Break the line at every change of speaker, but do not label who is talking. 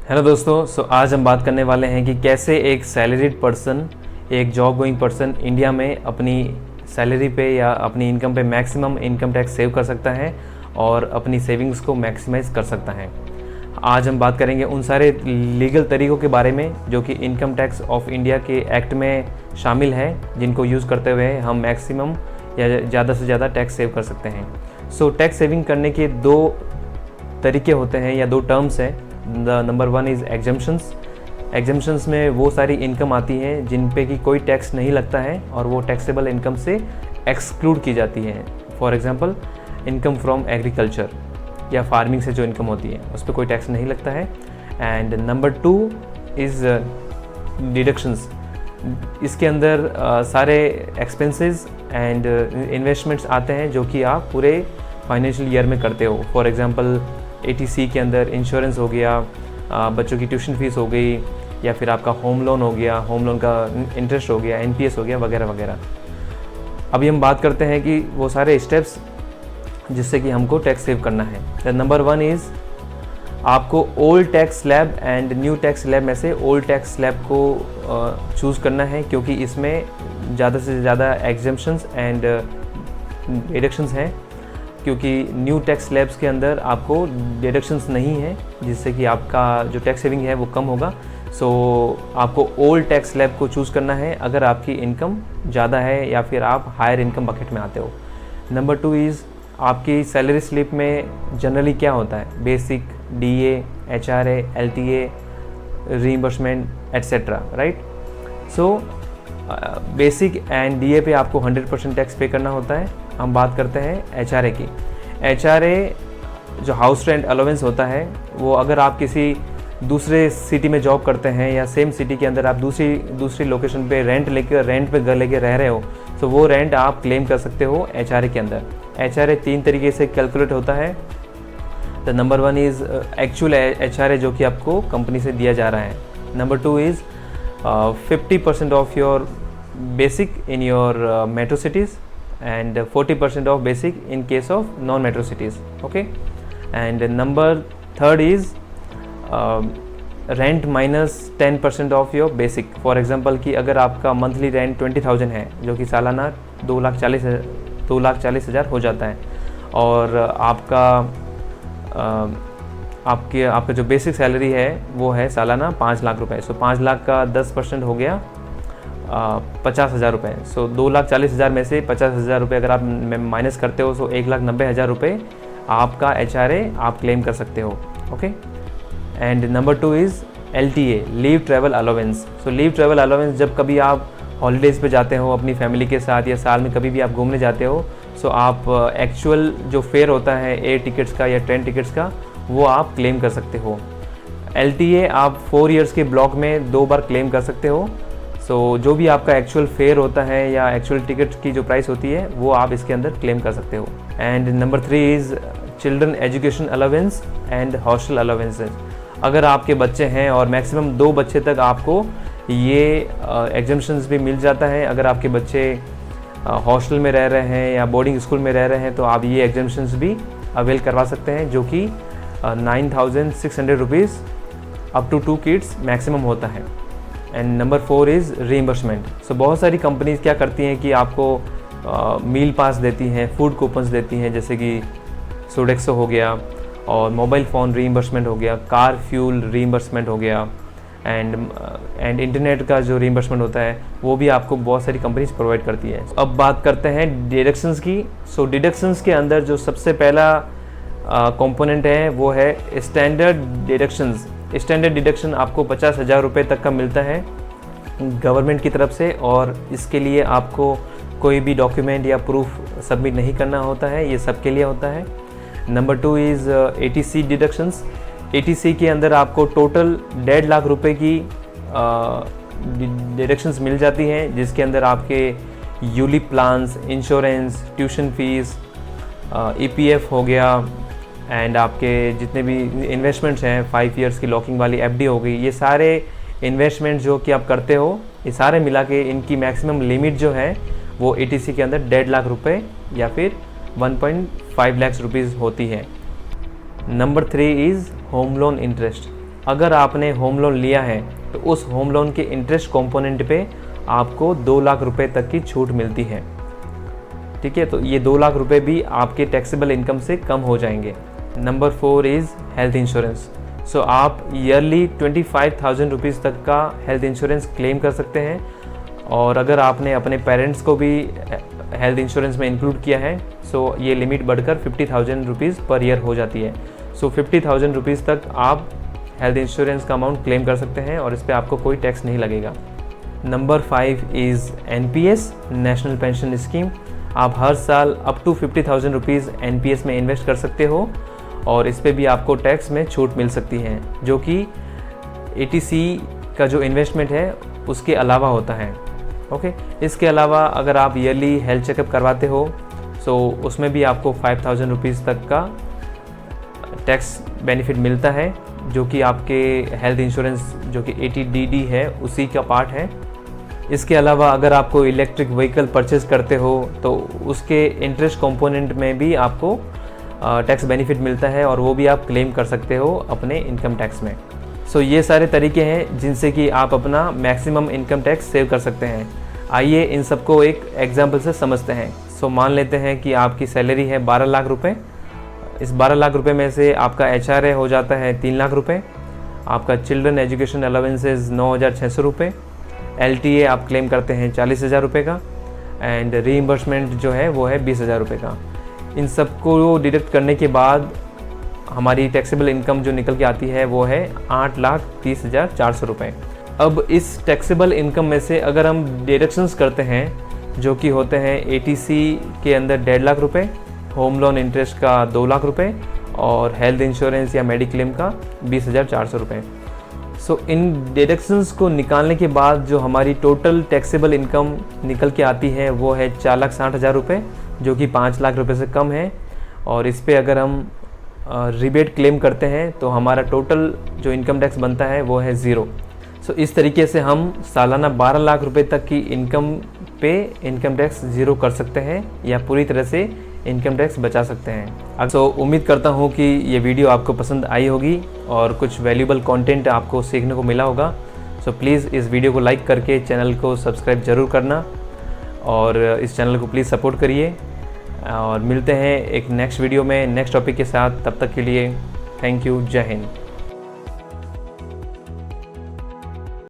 Hello दोस्तों, आज हम बात करने वाले हैं कि कैसे एक सैलरीड पर्सन, एक जॉब गोइंग पर्सन इंडिया में अपनी सैलरी पे या अपनी इनकम पे मैक्सिमम इनकम टैक्स सेव कर सकता है और अपनी सेविंग्स को मैक्सिमाइज कर सकता है। आज हम बात करेंगे उन सारे लीगल तरीक़ों के बारे में जो कि इनकम टैक्स ऑफ इंडिया के एक्ट में शामिल है, जिनको यूज़ करते हुए हम मैक्सिमम या ज़्यादा से ज़्यादा टैक्स सेव कर सकते हैं। टैक्स सेविंग करने के दो तरीके होते हैं या दो टर्म्स हैं। Number one is exemptions. Exemptions में वो सारी इनकम आती है जिन पे कि कोई टैक्स नहीं लगता है और वो टैक्सेबल इनकम से एक्सक्लूड की जाती है। For example, income from agriculture या फार्मिंग से जो इनकम होती है उस पर कोई टैक्स नहीं लगता है। And number two is deductions. इसके अंदर सारे एक्सपेंसेस एंड इन्वेस्टमेंट्स आते हैं जो कि आप पूरे फाइनेंशियल ईयर में करते हो। फॉर एग्जांपल, ATC के अंदर इंश्योरेंस हो गया, बच्चों की ट्यूशन फीस हो गई, या फिर आपका होम लोन हो गया, होम लोन का इंटरेस्ट हो गया, NPS हो गया, वगैरह वगैरह। अभी हम बात करते हैं कि वो सारे स्टेप्स जिससे कि हमको टैक्स सेव करना है। द नंबर वन इज़ आपको old tax slab and new tax slab में से ओल्ड टैक्स स्लैब को चूज़ करना है, क्योंकि इसमें ज़्यादा से ज़्यादा एग्जम्पशंस एंड डिडक्शंस हैं। क्योंकि न्यू टैक्स स्लैब्स के अंदर आपको डिडक्शंस नहीं है, जिससे कि आपका जो टैक्स सेविंग है वो कम होगा। आपको ओल्ड टैक्स स्लैब को चूज़ करना है अगर आपकी इनकम ज़्यादा है या फिर आप हायर इनकम बकेट में आते हो। नंबर टू इज़ आपकी सैलरी स्लिप में जनरली क्या होता है, basic, DA, HRA, LTA, reimbursement etcetera, right. Basic and DA पे आपको 100% टैक्स पे करना होता है। हम बात करते हैं HRA की। HRA जो हाउस रेंट अलाउंस होता है, वो अगर आप किसी दूसरे सिटी में जॉब करते हैं या सेम सिटी के अंदर आप दूसरी लोकेशन पे रेंट पे घर लेके रह रहे हो, तो वो रेंट आप क्लेम कर सकते हो HRA के अंदर। HRA 3 तरीके से कैलकुलेट होता है। The number one is actual HRA जो कि आपको कंपनी से दिया जा रहा है। Number two is 50% of your basic in your metro cities and 40% of basic in case of non-metro cities. Okay, and number third is rent minus 10% of your basic. For example, कि अगर आपका monthly rent 20,000 है, जो कि सालाना 2,40,000 हो जाता है, और आपका जो बेसिक सैलरी है वो है सालाना 5 लाख रुपए। 5 लाख का 10% हो गया 50,000 रुपये। 2,40,000 में से 50,000 रुपये अगर आप माइनस करते हो, 1,90,000 रुपये आपका HRA आप क्लेम कर सकते हो। Okay, and number two is LTA, leave travel allowance. Leave travel allowance जब कभी आप हॉलीडेज़ पे जाते हो अपनी फैमिली के साथ, या साल में कभी भी आप घूमने जाते हो, आप एक्चुअल जो फेयर होता है एयर टिकट्स का या ट्रेन टिकट्स का, वो आप क्लेम कर सकते हो। LTA आप 4 ईयर्स के ब्लॉक में 2 बार क्लेम कर सकते हो। जो भी आपका एक्चुअल फेयर होता है या एक्चुअल टिकट की जो प्राइस होती है, वो आप इसके अंदर क्लेम कर सकते हो। And number 3 is children education allowance and hostel allowances. अगर आपके बच्चे हैं और मैक्सिमम 2 बच्चे तक आपको ये एग्जम्पशंस भी मिल जाता है। अगर आपके बच्चे हॉस्टल में रह रहे हैं या बोर्डिंग स्कूल में रह रहे हैं, तो आप ये एग्जम्पशंस भी अवेल करवा सकते हैं, जो कि 9,600 rupees up to 2 kids maximum होता है। And number 4 is reimbursement. बहुत सारी कंपनीज क्या करती हैं कि आपको मील पास देती हैं, फूड कूपन्स देती हैं, जैसे कि सोडेक्सो हो गया, और मोबाइल फ़ोन रीइंबर्समेंट हो गया, कार फ्यूल रीइंबर्समेंट हो गया, एंड इंटरनेट का जो रीइंबर्समेंट होता है वो भी आपको बहुत सारी कंपनीज प्रोवाइड करती है। अब बात करते हैं डिडक्शंस की। डिडक्शंस के अंदर जो सबसे पहला कंपोनेंट है वो है स्टैंडर्ड डिडक्शंस। स्टैंडर्ड डिडक्शन आपको 50,000 रुपये तक का मिलता है गवर्नमेंट की तरफ से, और इसके लिए आपको कोई भी डॉक्यूमेंट या प्रूफ सबमिट नहीं करना होता है, ये सबके लिए होता है। Number 2 is ATC deductions. ATC के अंदर आपको टोटल 1.5 लाख रुपए की डिडक्शंस मिल जाती हैं, जिसके अंदर आपके ULIP plans, insurance, tuition fees, EPF हो गया, एंड आपके जितने भी इन्वेस्टमेंट्स हैं, 5 ईयर्स की लॉकिंग वाली FD हो गई, ये सारे इन्वेस्टमेंट जो कि आप करते हो, ये सारे मिला के इनकी मैक्सिमम लिमिट जो है वो ATC के अंदर 1.5 लाख रुपए या फिर 1.5 लाख रुपीज़ होती है। Number 3 is home loan interest. अगर आपने होम लोन लिया है तो उस होम लोन के इंटरेस्ट कंपोनेंट पे आपको 2 लाख रुपए तक की छूट मिलती है। ठीक है, तो ये 2 लाख रुपए भी आपके टैक्सेबल इनकम से कम हो जाएंगे। Number 4 is health insurance. So आप ईयरली 25,000 रुपीज़ तक का हेल्थ इंश्योरेंस क्लेम कर सकते हैं, और अगर आपने अपने पेरेंट्स को भी हेल्थ इंश्योरेंस में इंक्लूड किया है सो ये लिमिट बढ़कर 50,000 रुपीज़ पर ईयर हो जाती है। सो 50,000 रुपीज़ तक आप हेल्थ इंश्योरेंस का अमाउंट क्लेम कर सकते हैं और इस पर आपको कोई टैक्स नहीं लगेगा। Number 5 is NPS, national pension scheme. आप हर साल अप टू 50,000 रुपीज़ NPS में इन्वेस्ट कर सकते हो और इस पे भी आपको टैक्स में छूट मिल सकती है, जो कि ATC का जो इन्वेस्टमेंट है उसके अलावा होता है। ओके, इसके अलावा अगर आप ईयरली हेल्थ चेकअप करवाते हो सो उसमें भी आपको 5,000 रुपीज़ तक का टैक्स बेनिफिट मिलता है, जो कि आपके हेल्थ इंश्योरेंस जो कि 80DD है उसी का पार्ट है। इसके अलावा अगर आपको इलेक्ट्रिक व्हीकल परचेज करते हो तो उसके इंटरेस्ट कंपोनेंट में भी आपको टैक्स बेनिफिट मिलता है और वो भी आप क्लेम कर सकते हो अपने इनकम टैक्स में। सो ये सारे तरीके हैं जिनसे कि आप अपना मैक्सिमम इनकम टैक्स सेव कर सकते हैं। आइए इन सबको एक एग्जांपल से समझते हैं। सो मान लेते हैं कि आपकी सैलरी है 12 लाख रुपए। इस 12 लाख रुपए में से आपका HRA हो जाता है 3 लाख रुपए, आपका चिल्ड्रन एजुकेशन अलाउंसेज 9,600 रुपये, LTA आप क्लेम करते हैं 40,000 रुपये का, एंड रीइंबर्समेंट जो है वो है 20,000 रुपये का। इन सबको डिडक्ट करने के बाद हमारी टैक्सेबल इनकम जो निकल के आती है वो है 8,30,400 रुपये। अब इस टैक्सेबल इनकम में से अगर हम डिडक्शंस करते हैं जो कि होते हैं ATC के अंदर 1.5 लाख रुपये, होम लोन इंटरेस्ट का 2 लाख रुपये और हेल्थ इंश्योरेंस या मेडिक्लेम का 20,400 रुपये। सो इन डिडक्शंस को निकालने के बाद जो हमारी टोटल टैक्सेबल इनकम निकल के आती है वो है 4,60,000 रुपये, जो कि 5 लाख रुपये से कम है। और इस पे अगर हम रिबेट क्लेम करते हैं तो हमारा टोटल जो इनकम टैक्स बनता है वो है 0। सो इस तरीके से हम सालाना 12 लाख रुपए तक की इनकम पे इनकम टैक्स 0 कर सकते हैं या पूरी तरह से इनकम टैक्स बचा सकते हैं। सो उम्मीद करता हूँ कि ये वीडियो आपको पसंद आई होगी और कुछ वैल्यूबल कंटेंट आपको सीखने को मिला होगा। सो प्लीज़ इस वीडियो को लाइक करके चैनल को सब्सक्राइब ज़रूर करना और इस चैनल को प्लीज़ सपोर्ट करिए, और मिलते हैं एक नेक्स्ट वीडियो में नेक्स्ट टॉपिक के साथ। तब तक के लिए थैंक यू, जय हिंद।